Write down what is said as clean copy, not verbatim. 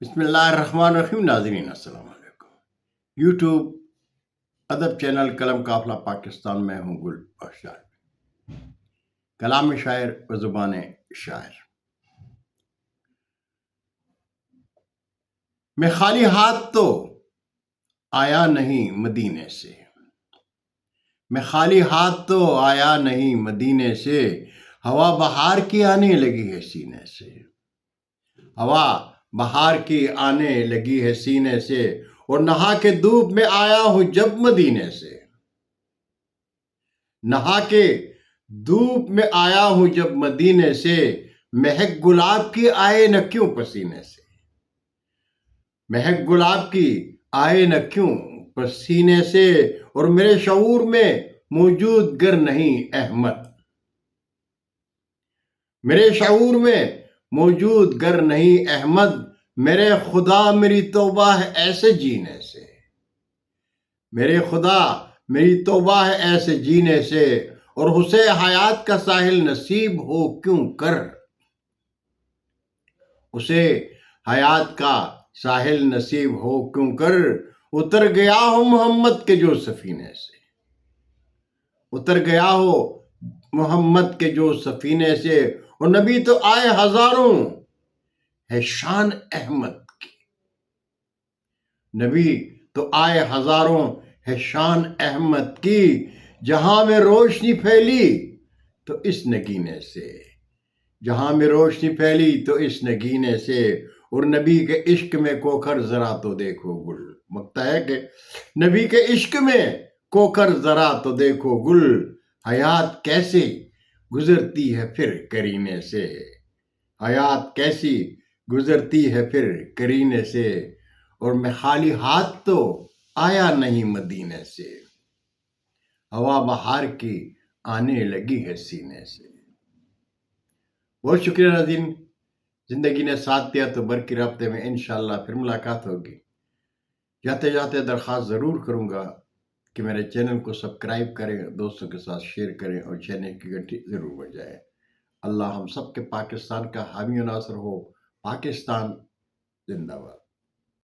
بسم اللہ الرحمن الرحیم. ناظرین السلام علیکم. یوٹیوب ادب چینل قلم قافلہ پاکستان میں ہوں گل اور شاعر، کلام شاعر و زبان شاعر. میں خالی ہاتھ تو آیا نہیں مدینے سے، میں خالی ہاتھ تو آیا نہیں مدینے سے، ہوا بہار کی آنے لگی ہے سینے سے، ہوا بہار کی آنے لگی ہے سینے سے، اور نہا کے دھوپ میں آیا ہوں جب مدینے سے، نہا کے دھوپ میں آیا ہوں جب مدینے سے، مہک گلاب کی آئے نہ کیوں پسینے سے، مہک گلاب کی آئے نہ کیوں پسینے سے، اور میرے شعور میں موجود گر نہیں احمد، میرے شعور میں موجود گر نہیں احمد، میرے خدا میری توبہ ہے ایسے جینے سے، میرے خدا میری توبہ ہے ایسے جینے سے، اور اسے حیات کا ساحل نصیب ہو کیوں کر، اسے حیات کا ساحل نصیب ہو کیوں کر، اتر گیا ہو محمد کے جو سفینے سے، اتر گیا ہو محمد کے جو سفینے سے، اور نبی تو آئے ہزاروں ہے شان احمد کی، نبی تو آئے ہزاروں ہے شان احمد کی، جہاں میں روشنی پھیلی تو اس نگینے سے، جہاں میں روشنی پھیلی تو اس نگینے سے، اور نبی کے عشق میں کوکر ذرا تو دیکھو گل، مکتا ہے کہ نبی کے عشق میں کوکر ذرا تو دیکھو گل، حیات کیسی گزرتی ہے پھر کرینے سے، حیات کیسی گزرتی ہے پھر کرینے سے، اور میں خالی ہاتھ تو آیا نہیں مدینے سے، ہوا بہار کی آنے لگی ہے سینے سے. بہت شکریہ ناظرین، زندگی نے ساتھ دیا تو برقی رابطے میں انشاءاللہ پھر ملاقات ہوگی. جاتے جاتے درخواست ضرور کروں گا کہ میرے چینل کو سبسکرائب کریں، دوستوں کے ساتھ شیئر کریں، اور چینل کی گھنٹی ضرور بجائیں. اللہ ہم سب کے پاکستان کا حامی و ناصر ہو. پاکستان زندہ باد.